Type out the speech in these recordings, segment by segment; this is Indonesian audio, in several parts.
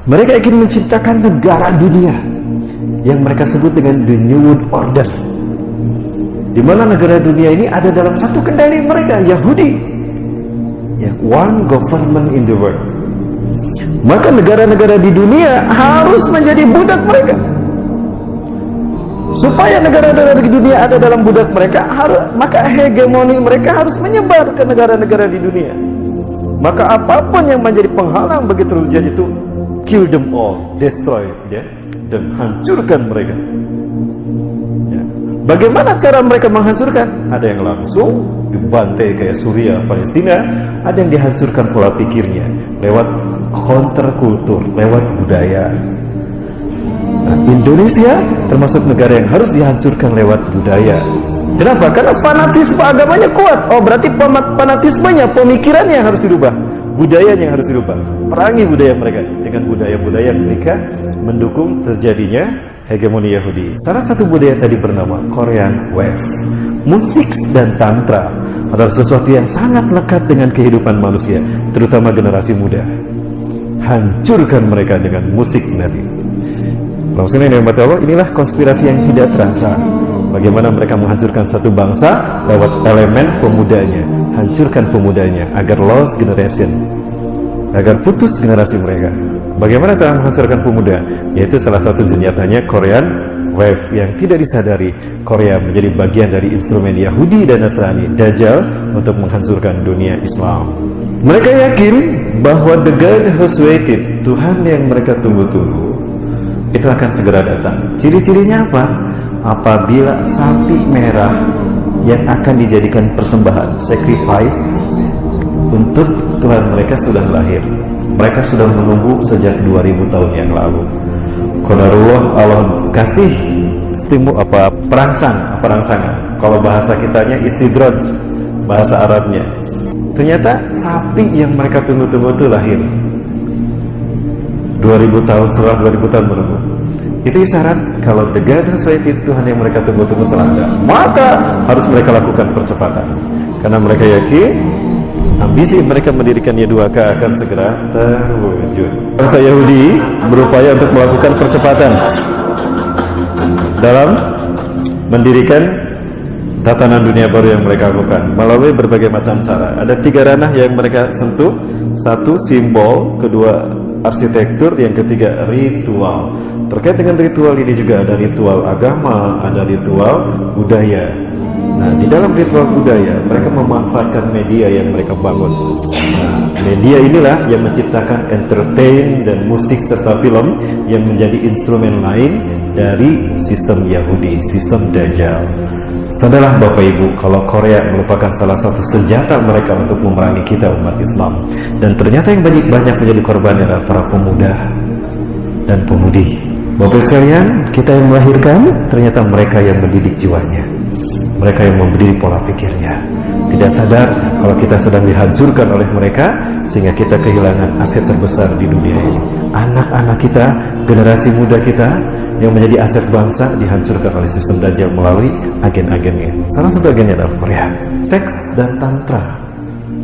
Mereka ingin menciptakan negara dunia yang mereka sebut dengan the New World Order, di mana negara dunia ini ada dalam satu kendali mereka, Yahudi, yang one government in the world. Maka negara-negara di dunia harus menjadi budak mereka. Supaya negara-negara di dunia ada dalam budak mereka, maka hegemoni mereka harus menyebar ke negara-negara di dunia. Maka apapun yang menjadi penghalang bagi terjadi itu, kill them all, destroy, ya, dan hancurkan mereka. Ya. Bagaimana cara mereka menghancurkan? Ada yang langsung dibantai kayak Suriah, Palestina. Ada yang dihancurkan pola pikirnya lewat counterkultur, lewat budaya. Nah, Indonesia termasuk negara yang harus dihancurkan lewat budaya. Kenapa? Karena fanatisme agamanya kuat. Oh, berarti fanatismenya, pemikirannya yang harus dirubah, budayanya yang harus dirubah. Perangi budaya mereka dengan budaya-budaya yang mereka mendukung terjadinya hegemoni Yahudi. Salah satu budaya tadi bernama Korean Wave. Musik dan tantra adalah sesuatu yang sangat lekat dengan kehidupan manusia, terutama generasi muda. Hancurkan mereka dengan musik nanti. Maksudnya inilah konspirasi yang tidak terasa. Bagaimana mereka menghancurkan satu bangsa lewat elemen pemudanya. Hancurkan pemudanya agar lost generation, agar putus generasi mereka. Bagaimana cara menghancurkan pemuda? Yaitu salah satu senjatanya Korean Wave, yang tidak disadari Korea menjadi bagian dari instrumen Yahudi dan Nasrani, Dajjal, untuk menghancurkan dunia Islam. Mereka yakin bahwa the God who's waited, Tuhan yang mereka tunggu-tunggu, itu akan segera datang. Ciri-cirinya apa? Apabila sapi merah yang akan dijadikan persembahan, sacrifice, untuk Tuhan mereka sudah lahir. Mereka sudah menunggu sejak 2000 tahun yang lalu. Qadarullah, Allah kasih perangsangan. Kalau bahasa kitanya istidraj, bahasa Arabnya. Ternyata sapi yang mereka tunggu-tunggu itu lahir. 2000 tahun setelah 2000 tahun menunggu. Itu isyarat kalau the God who's waited, Tuhan yang mereka tunggu-tunggu telah ada. Maka harus mereka lakukan percepatan, karena mereka yakin ambisi mereka mendirikan Y2K akan segera terwujud. Bangsa Yahudi berupaya untuk melakukan percepatan dalam mendirikan tatanan dunia baru yang mereka lakukan melalui berbagai macam cara. Ada 3 ranah yang mereka sentuh. 1, simbol. 2, arsitektur. Yang ketiga, ritual. Terkait dengan ritual ini juga ada ritual agama, ada ritual budaya. Nah, di dalam ritual budaya mereka memanfaatkan media yang mereka bangun. Nah, media inilah yang menciptakan entertain dan musik serta film yang menjadi instrumen lain dari sistem Yahudi, sistem Dajjal. Sadarlah Bapak Ibu, kalau Korea merupakan salah satu senjata mereka untuk memerangi kita umat Islam. Dan ternyata yang banyak menjadi korban adalah para pemuda dan pemudi. Bapak sekalian, kita yang melahirkan, ternyata mereka yang mendidik jiwanya. Mereka yang memberi pola pikirnya. Tidak sadar kalau kita sedang dihancurkan oleh mereka, sehingga kita kehilangan aset terbesar di dunia ini. Anak-anak kita, generasi muda kita yang menjadi aset bangsa dihancurkan oleh sistem Dajjal melalui agen-agennya. Salah satu agennya adalah Korea. Seks dan tantra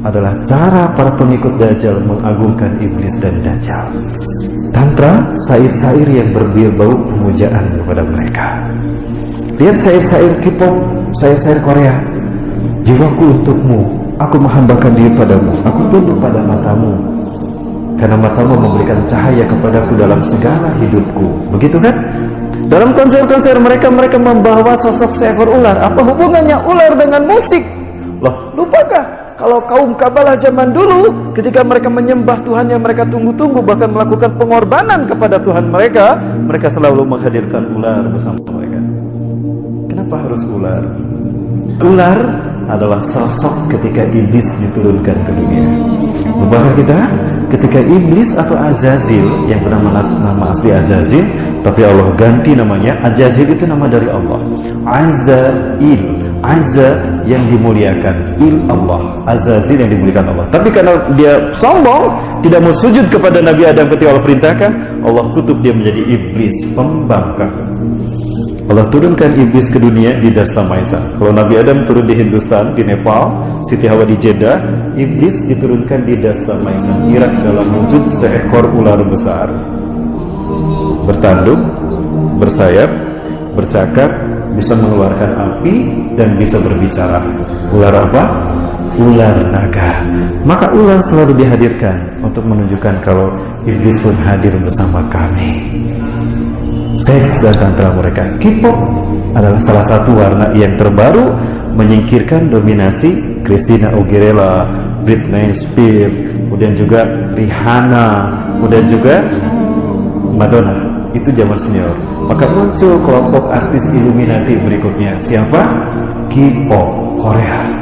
adalah cara para pengikut Dajjal mengagungkan iblis dan Dajjal. Tantra, syair-syair yang berbau pemujaan kepada mereka. Lihat syair-syair K-pop, syair-syair Korea. Jiwaku untukmu, aku menghambakan diri padamu, aku tunduk pada matamu, karena matamu memberikan cahaya kepadaku dalam segala hidupku. Begitu kan? Dalam konser-konser mereka membawa sosok seekor ular. Apa hubungannya ular dengan musik? Loh, lupakah kalau kaum Kabalah zaman dulu, ketika mereka menyembah Tuhan yang mereka tunggu-tunggu, bahkan melakukan pengorbanan kepada Tuhan mereka, mereka selalu menghadirkan ular bersama mereka. Kenapa harus ular? Ular adalah sosok ketika iblis diturunkan ke dunia. Lupakah kita? Ketika iblis atau Azazil, yang bernama nama asli Azazil, tapi Allah ganti namanya. Azazil itu nama dari Allah. Azail, Azza yang dimuliakan, Il Allah, Azazil yang dimuliakan Allah. Tapi karena dia sombong, tidak mau sujud kepada Nabi Adam ketika Allah perintahkan, Allah kutuk dia menjadi iblis, pembangkang. Allah turunkan iblis ke dunia di Dasta Maisa. Kalau Nabi Adam turun di Hindustan, di Nepal, Siti Hawa di Jeddah, iblis diturunkan di Dasta Maisa, Irak, dalam wujud seekor ular besar. bertanduk, bersayap, bercakap, bisa mengeluarkan api, dan bisa berbicara. Ular apa? Ular naga. Maka ular selalu dihadirkan untuk menunjukkan kalau iblis pun hadir bersama kami. Seks dan tantra mereka. K-pop adalah salah satu warna yang terbaru menyingkirkan dominasi Christina Aguilera, Britney Spears, kemudian juga Rihanna, kemudian juga Madonna. Itu zaman senior. Maka muncul kelompok artis Illuminati berikutnya. Siapa? K-pop Korea.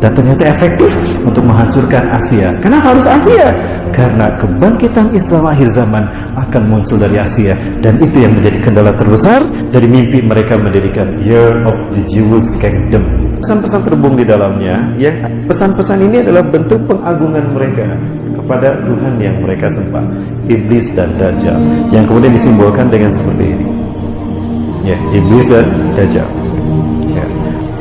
Dan ternyata efektif untuk menghancurkan Asia. Kenapa harus Asia? Karena kebangkitan Islam akhir zaman akan muncul dari Asia. Dan itu yang menjadi kendala terbesar dari mimpi mereka mendirikan Year of the Jewish Kingdom. Pesan-pesan terhubung di dalamnya, yang pesan-pesan ini adalah bentuk pengagungan mereka kepada Tuhan yang mereka sembah, Iblis dan Dajjal, yang kemudian disimbolkan dengan seperti ini. Ya, Iblis dan Dajjal. Ya.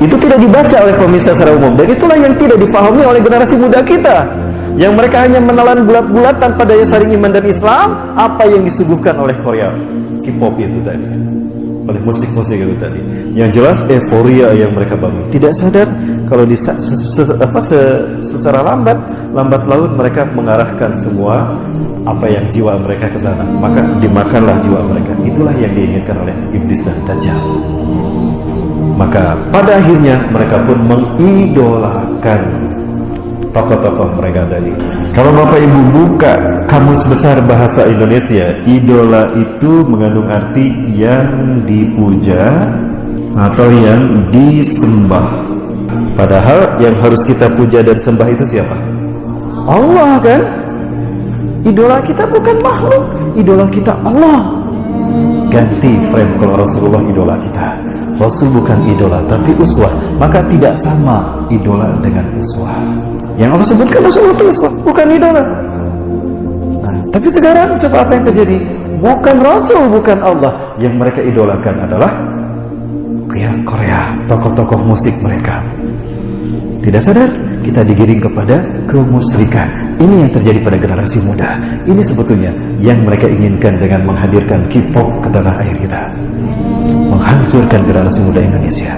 Itu tidak dibaca oleh pemirsa secara umum, dan itulah yang tidak dipahami oleh generasi muda kita, yang mereka hanya menelan bulat-bulat tanpa daya saring iman dan Islam apa yang disuguhkan oleh Korea, K-pop itu tadi, oleh musik-musik itu tadi. Yang jelas euforia yang mereka bangun, tidak sadar kalau secara lambat laun mereka mengarahkan semua apa yang jiwa mereka ke sana, maka dimakanlah jiwa mereka. Itulah yang diinginkan oleh Iblis dan Dajjal. Maka pada akhirnya mereka pun mengidolakan tokoh-tokoh mereka tadi. Kalau Bapak Ibu buka Kamus Besar Bahasa Indonesia, idola itu mengandung arti yang dipuja atau yang disembah. Padahal yang harus kita puja dan sembah itu siapa? Allah, kan? Idola kita bukan makhluk, idola kita Allah. Ganti frame kalau Rasulullah idola kita. Rasul bukan idola tapi uswah, maka tidak sama idola dengan uswah. Yang Allah sebutkan Rasulullah itu uswah, bukan idola. Nah, tapi sekarang coba apa yang terjadi? Bukan Rasul, bukan Allah. Yang mereka idolakan adalah Korea, tokoh-tokoh musik mereka. Tidak sadar kita digiring kepada kemusyrikan. Ini yang terjadi pada generasi muda. Ini sebetulnya yang mereka inginkan dengan menghadirkan K-pop ke tanah air kita, menghancurkan generasi muda Indonesia.